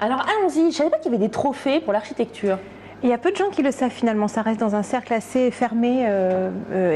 Alors allons-y, je ne savais pas qu'il y avait des trophées pour l'architecture. Il y a peu de gens qui le savent finalement, ça reste dans un cercle assez fermé.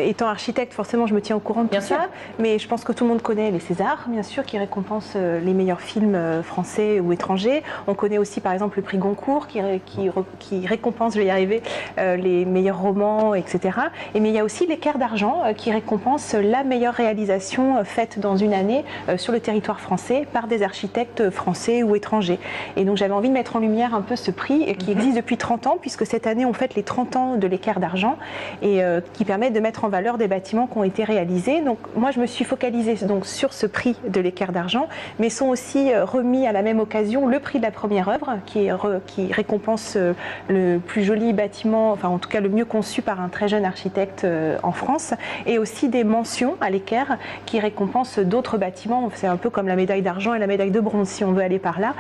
Étant architecte, forcément, je me tiens au courant de tout ça, mais je pense que tout le monde connaît les Césars, bien sûr, qui récompensent les meilleurs films français ou étrangers. On connaît aussi, par exemple, le prix Goncourt, qui récompense, je vais y arriver, les meilleurs romans, etc. Mais il y a aussi l'Équerre d'argent, qui récompense la meilleure réalisation faite dans une année sur le territoire français par des architectes français ou étrangers. Et donc, j'avais envie de mettre en lumière un peu ce prix qui existe depuis 30 ans, puisque cette année on fête les 30 ans de l'Équerre d'argent et qui permet de mettre en valeur des bâtiments qui ont été réalisés. Donc moi je me suis focalisée donc sur ce prix de l'Équerre d'argent, mais sont aussi remis à la même occasion le prix de la première œuvre qui récompense le plus joli bâtiment, enfin en tout cas le mieux conçu par un très jeune architecte en France, et aussi des mentions à l'Équerre qui récompensent d'autres bâtiments. C'est un peu comme la médaille d'argent et la médaille de bronze si on veut aller par là.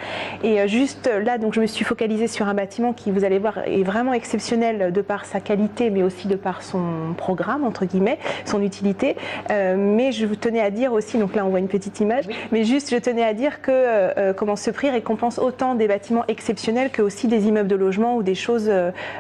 Et juste là donc je me suis focalisée sur un bâtiment qui, vous allez voir, est vraiment exceptionnel de par sa qualité, mais aussi de par son programme, entre guillemets, son utilité. Mais je tenais à dire aussi, donc là on voit une petite image, mais juste je tenais à dire que comment ce prix récompense autant des bâtiments exceptionnels que aussi des immeubles de logement ou des choses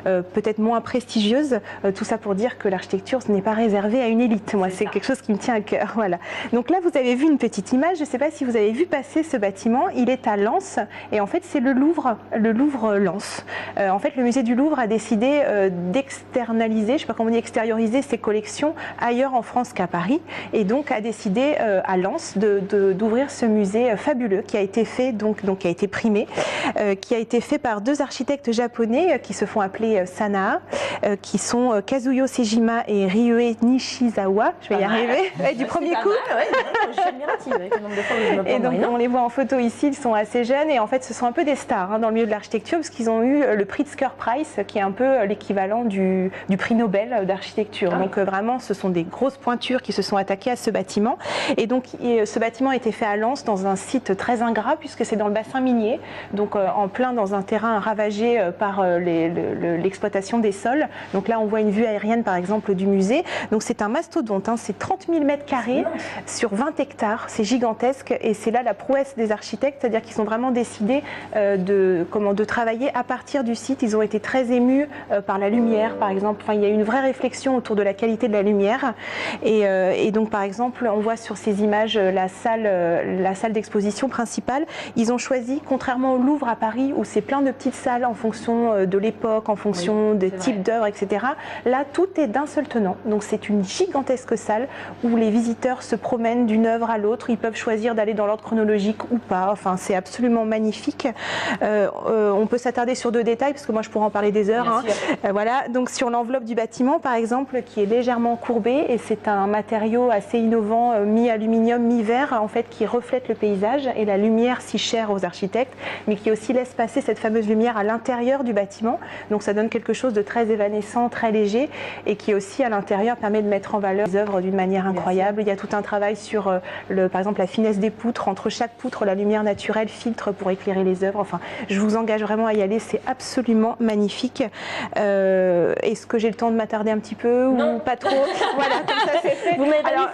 peut-être moins prestigieuses. Tout ça pour dire que l'architecture, ce n'est pas réservé à une élite. Moi, c'est quelque chose qui me tient à cœur. Voilà. Donc là, vous avez vu une petite image. Je ne sais pas si vous avez vu passer ce bâtiment. Il est à Lens et en fait, c'est le Louvre Lens. En fait, le musée du Louvre a décidé d'externaliser, je ne sais pas comment on dit, extérioriser ses collections ailleurs en France qu'à Paris, et donc a décidé à Lens d'ouvrir ce musée fabuleux qui a été fait, donc qui a été primé, qui a été fait par deux architectes japonais qui se font appeler Sanaa, qui sont Kazuyo Sejima et Ryue Nishizawa. Je vais y arriver, du premier coup. Je suis admirative avec le nombre de fois où je me Et donc on les voit en photo ici, ils sont assez jeunes et en fait ce sont un peu des stars dans le milieu de l'architecture parce qu'ils ont eu le prix de Prize, qui est un peu l'équivalent du prix Nobel d'architecture. Donc vraiment, ce sont des grosses pointures qui se sont attaquées à ce bâtiment. Et donc, ce bâtiment a été fait à Lens, dans un site très ingrat, puisque c'est dans le bassin minier, donc en plein dans un terrain ravagé par l'exploitation des sols. Donc là, on voit une vue aérienne, par exemple, du musée. Donc c'est un mastodonte, c'est 30 000 mètres carrés sur 20 hectares. C'est gigantesque et c'est là la prouesse des architectes, c'est-à-dire qu'ils ont vraiment décidé de travailler à partir du site. Ils ont été très émus par la lumière, par exemple. Enfin, il y a une vraie réflexion autour de la qualité de la lumière. Et donc, par exemple, on voit sur ces images la salle d'exposition principale. Ils ont choisi, contrairement au Louvre à Paris, où c'est plein de petites salles en fonction de l'époque, en fonction des types d'œuvres, etc. Là, tout est d'un seul tenant. Donc, c'est une gigantesque salle où les visiteurs se promènent d'une œuvre à l'autre. Ils peuvent choisir d'aller dans l'ordre chronologique ou pas. Enfin, c'est absolument magnifique. On peut s'attarder sur deux détails, parce que moi, je pourrais en parler des heures. Voilà, donc sur l'enveloppe du bâtiment, par exemple, qui est légèrement courbée, et c'est un matériau assez innovant, mi-aluminium, mi-verre, en fait, qui reflète le paysage et la lumière si chère aux architectes, mais qui aussi laisse passer cette fameuse lumière à l'intérieur du bâtiment. Donc ça donne quelque chose de très évanescent, très léger, et qui aussi à l'intérieur permet de mettre en valeur les œuvres d'une manière incroyable. Il y a tout un travail sur, par exemple, la finesse des poutres. Entre chaque poutre, la lumière naturelle filtre pour éclairer les œuvres. Enfin, je vous engage vraiment à y aller, c'est absolument magnifique. Est-ce que j'ai le temps de m'attarder un petit peu ou pas trop? Voilà, comme ça c'est fait. Vous m'avez pas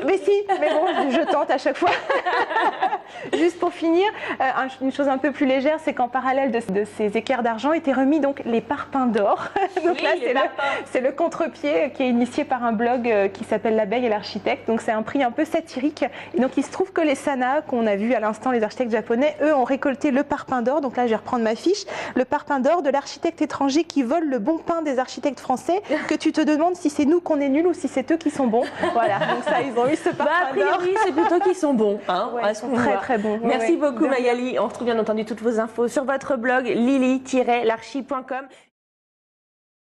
mais si, mais bon, je tente à chaque fois. Juste pour finir, une chose un peu plus légère, c'est qu'en parallèle de ces équerres d'argent étaient remis donc les parpaings d'or. Donc oui, là, c'est le contre-pied qui est initié par un blog qui s'appelle L'abeille et l'architecte. Donc c'est un prix un peu satirique. Et donc il se trouve que les Sanaa, qu'on a vu à l'instant, les architectes japonais, eux ont récolté le parpaing d'or. Donc là, je vais reprendre ma fiche. Le parpaing d'or de l'architecte étranger qui vole le bon pain des architectes français, que tu te demandes si c'est nous qu'on est nuls ou si c'est eux qui sont bons. Voilà, donc ça, ils ont eu ce parpaing d'or. A priori, c'est plutôt qu'ils sont bons. Ils sont très très bons. Merci beaucoup Magali. On retrouve bien entendu toutes vos infos sur votre blog lily-larchi.com.